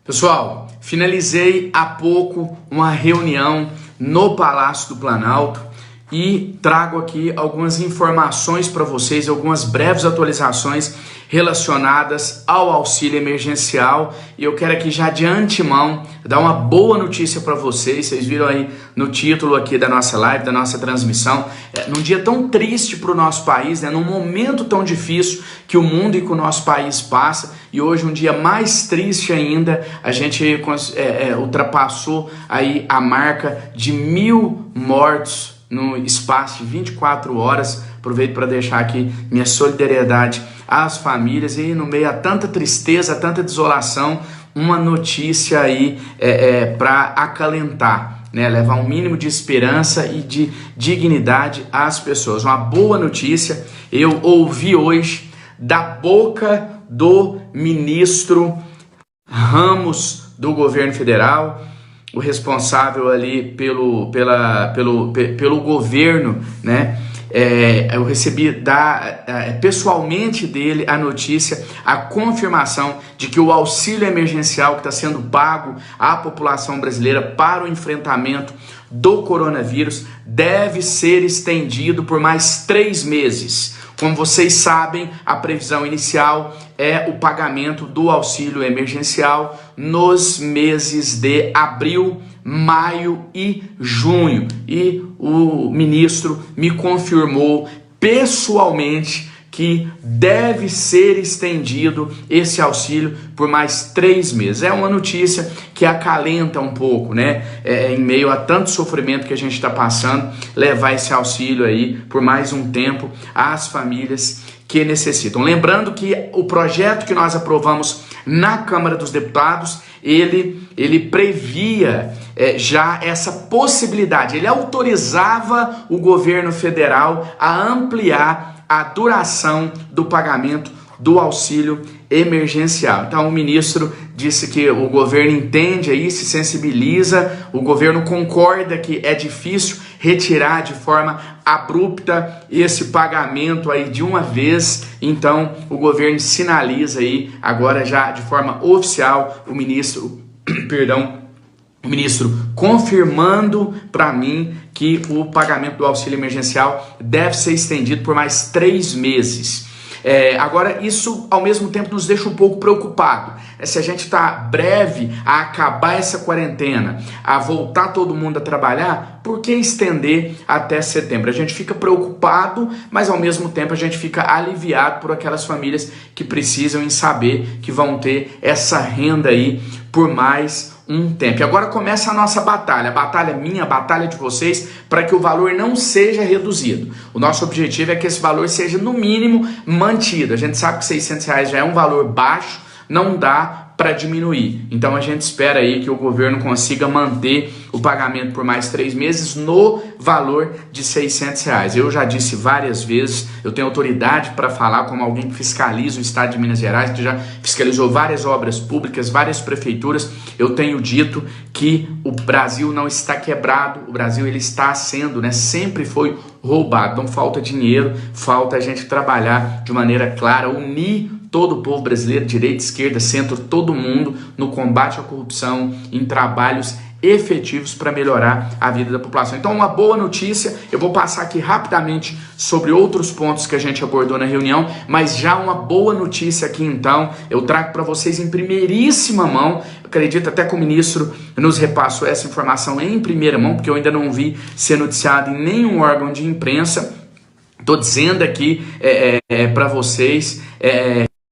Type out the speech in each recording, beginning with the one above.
Pessoal, finalizei há pouco uma reunião no Palácio do Planalto e trago aqui algumas informações para vocês, algumas breves atualizações relacionadas ao auxílio emergencial. E eu quero aqui já de antemão dar uma boa notícia para vocês. Vocês viram aí no título aqui da nossa live, da nossa transmissão, num dia tão triste para o nosso país, né? Num momento tão difícil que o mundo e que o nosso país passa, e hoje um dia mais triste ainda, a gente ultrapassou aí a marca de 1000 mortos no espaço de 24 horas. Aproveito para deixar aqui minha solidariedade às famílias e no meio a tanta tristeza, a tanta desolação, uma notícia aí para acalentar, né? Levar um mínimo de esperança e de dignidade às pessoas. Uma boa notícia eu ouvi hoje da boca do ministro Ramos do governo federal, o responsável ali pelo governo, né? Eu recebi pessoalmente dele a notícia, a confirmação de que o auxílio emergencial que está sendo pago à população brasileira para o enfrentamento do coronavírus deve ser estendido por mais 3 meses. Como vocês sabem, a previsão inicial é o pagamento do auxílio emergencial nos meses de abril, maio e junho. E o ministro me confirmou pessoalmente que deve ser estendido esse auxílio por mais 3 meses. É uma notícia que acalenta um pouco, né? Em meio a tanto sofrimento que a gente está passando, levar esse auxílio aí por mais um tempo às famílias que necessitam. Lembrando que o projeto que nós aprovamos na Câmara dos Deputados, ele previa já essa possibilidade, ele autorizava o governo federal a ampliar a duração do pagamento do auxílio emergencial. Então o ministro disse que o governo entende aí, se sensibiliza, o governo concorda que é difícil retirar de forma abrupta esse pagamento aí de uma vez. Então o governo sinaliza aí agora já de forma oficial o ministro confirmando para mim que o pagamento do auxílio emergencial deve ser estendido por mais 3 meses. Agora, isso ao mesmo tempo nos deixa um pouco preocupado. Se a gente está breve a acabar essa quarentena, a voltar todo mundo a trabalhar, por que estender até setembro? A gente fica preocupado, mas ao mesmo tempo a gente fica aliviado por aquelas famílias que precisam em saber que vão ter essa renda aí por mais um tempo. E agora começa a nossa batalha, a batalha minha, a batalha de vocês, para que o valor não seja reduzido. O nosso objetivo é que esse valor seja no mínimo mantido. A gente sabe que R$600 já é um valor baixo, não dá para diminuir. Então a gente espera aí que o governo consiga manter o pagamento por mais 3 meses no valor de R$600. Eu já disse várias vezes, eu tenho autoridade para falar como alguém que fiscaliza o estado de Minas Gerais, que já fiscalizou várias obras públicas, várias prefeituras. Eu tenho dito que o Brasil não está quebrado, o Brasil ele está sendo, né, sempre foi roubado. Não falta dinheiro, falta a gente trabalhar de maneira clara, unir todo o povo brasileiro, direita, esquerda, centro, todo mundo no combate à corrupção, em trabalhos efetivos para melhorar a vida da população. Então, uma boa notícia, eu vou passar aqui rapidamente sobre outros pontos que a gente abordou na reunião, mas já uma boa notícia aqui então, eu trago para vocês em primeiríssima mão. Acredito até que o ministro nos repassou essa informação em primeira mão, porque eu ainda não vi ser noticiado em nenhum órgão de imprensa. Estou dizendo aqui para vocês,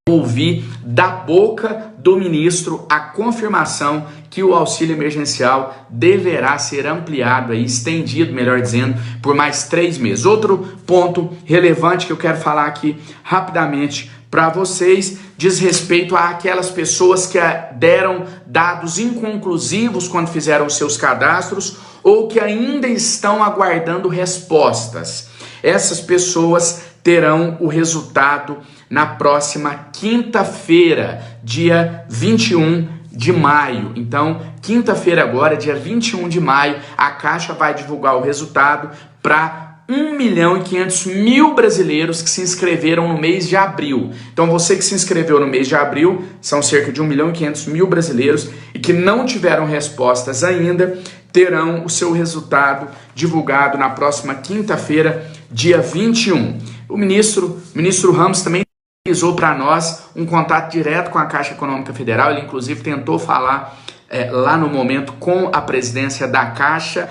ouvir da boca do ministro a confirmação que o auxílio emergencial deverá ser ampliado, estendido, melhor dizendo, por mais 3 meses. Outro ponto relevante que eu quero falar aqui rapidamente para vocês diz respeito àquelas pessoas que deram dados inconclusivos quando fizeram seus cadastros ou que ainda estão aguardando respostas. Essas pessoas terão o resultado na próxima quinta-feira, dia 21 de maio. Então, quinta-feira agora, dia 21 de maio, a Caixa vai divulgar o resultado para 1.500.000 brasileiros que se inscreveram no mês de abril. Então você que se inscreveu no mês de abril, são cerca de 1.500.000 brasileiros e que não tiveram respostas ainda, terão o seu resultado divulgado na próxima quinta-feira, dia 21. O ministro Ramos também realizou para nós um contato direto com a Caixa Econômica Federal. Ele inclusive tentou falar lá no momento com a presidência da Caixa,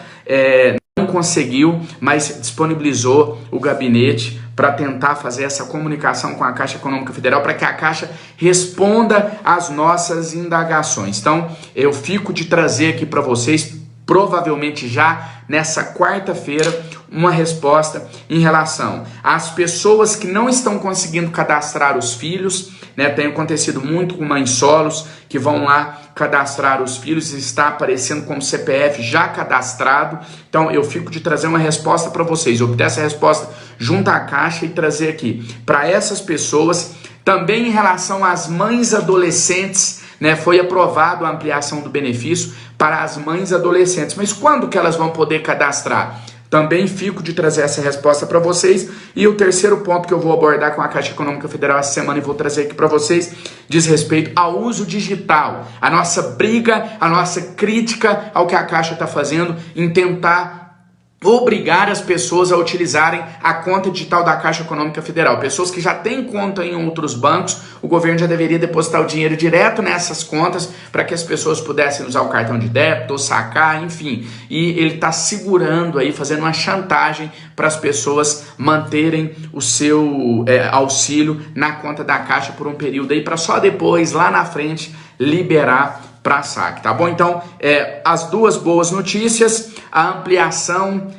não conseguiu, mas disponibilizou o gabinete para tentar fazer essa comunicação com a Caixa Econômica Federal para que a Caixa responda às nossas indagações. Então, eu fico de trazer aqui para vocês, provavelmente já nessa quarta-feira, uma resposta em relação às pessoas que não estão conseguindo cadastrar os filhos, né? Tem acontecido muito com mães solos que vão lá cadastrar os filhos e está aparecendo como CPF já cadastrado. Então eu fico de trazer uma resposta para vocês, obter essa resposta junto à Caixa e trazer aqui para essas pessoas. Também em relação às mães adolescentes, né, foi aprovado a ampliação do benefício para as mães adolescentes. Mas quando que elas vão poder cadastrar? Também fico de trazer essa resposta para vocês. E o terceiro ponto que eu vou abordar com a Caixa Econômica Federal essa semana e vou trazer aqui para vocês diz respeito ao uso digital. A nossa briga, a nossa crítica ao que a Caixa está fazendo em tentar obrigar as pessoas a utilizarem a conta digital da Caixa Econômica Federal. Pessoas que já têm conta em outros bancos, o governo já deveria depositar o dinheiro direto nessas contas para que as pessoas pudessem usar o cartão de débito ou sacar, enfim. E ele está segurando aí, fazendo uma chantagem para as pessoas manterem o seu auxílio na conta da Caixa por um período aí, para só depois, lá na frente, liberar para saque, tá bom? Então, as duas boas notícias, a ampliação,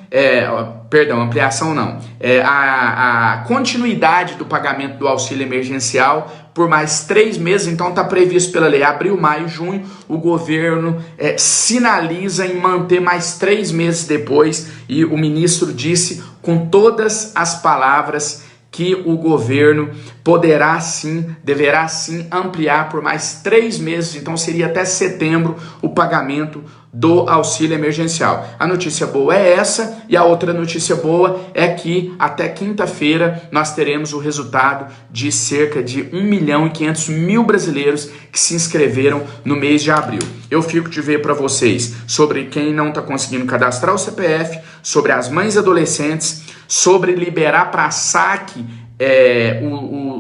a continuidade do pagamento do auxílio emergencial por mais 3 meses, então está previsto pela lei, abril, maio, junho, o governo sinaliza em manter mais 3 meses depois, e o ministro disse com todas as palavras que o governo poderá sim, deverá sim ampliar por mais 3 meses, então seria até setembro o pagamento do auxílio emergencial. A notícia boa é essa, e a outra notícia boa é que até quinta-feira nós teremos o resultado de cerca de 1.500.000 brasileiros que se inscreveram no mês de abril. Eu fico de ver para vocês sobre quem não está conseguindo cadastrar o CPF, sobre as mães adolescentes, sobre liberar para saque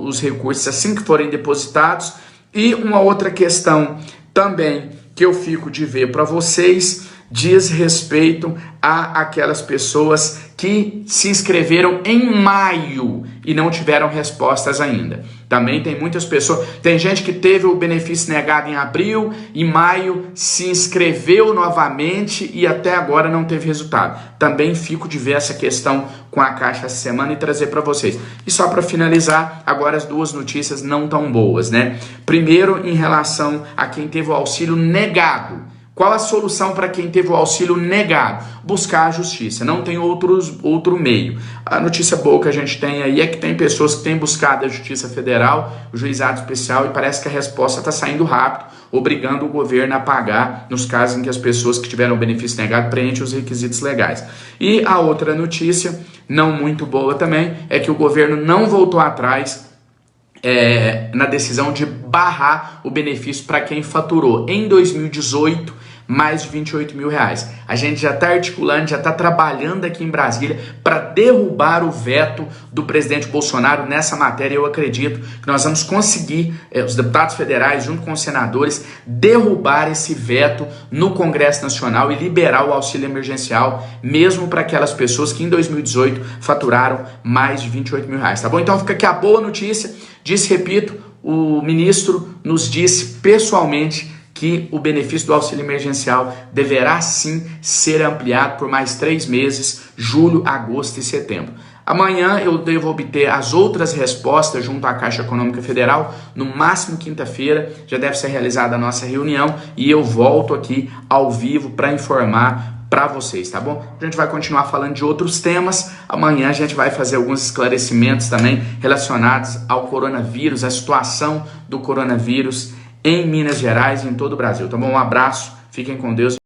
os recursos assim que forem depositados. E uma outra questão também que eu fico de ver para vocês diz respeito a aquelas pessoas que se inscreveram em maio e não tiveram respostas ainda. Também tem muitas pessoas, tem gente que teve o benefício negado em abril, em maio se inscreveu novamente e até agora não teve resultado. Também fico de ver essa questão com a Caixa essa semana e trazer para vocês. E só para finalizar, agora as duas notícias não tão boas, né? Primeiro, em relação a quem teve o auxílio negado. Qual a solução para quem teve o auxílio negado? Buscar a justiça, não tem outro meio. A notícia boa que a gente tem aí é que tem pessoas que têm buscado a Justiça Federal, o Juizado Especial, e parece que a resposta está saindo rápido, obrigando o governo a pagar nos casos em que as pessoas que tiveram o benefício negado preenchem os requisitos legais. E a outra notícia, não muito boa também, é que o governo não voltou atrás na decisão de barrar o benefício para quem faturou em 2018 mais de R$28.000. A gente já está articulando, já está trabalhando aqui em Brasília para derrubar o veto do presidente Bolsonaro nessa matéria. Eu acredito que nós vamos conseguir, os deputados federais, junto com os senadores, derrubar esse veto no Congresso Nacional e liberar o auxílio emergencial, mesmo para aquelas pessoas que em 2018 faturaram mais de R$28.000, tá bom? Então fica aqui a boa notícia. Repito, o ministro nos disse pessoalmente que o benefício do auxílio emergencial deverá sim ser ampliado por mais 3 meses, julho, agosto e setembro. Amanhã eu devo obter as outras respostas junto à Caixa Econômica Federal. No máximo quinta-feira já deve ser realizada a nossa reunião e eu volto aqui ao vivo para informar para vocês, tá bom? A gente vai continuar falando de outros temas. Amanhã a gente vai fazer alguns esclarecimentos também relacionados ao coronavírus, a situação do coronavírus em Minas Gerais e em todo o Brasil, tá bom? Um abraço, fiquem com Deus.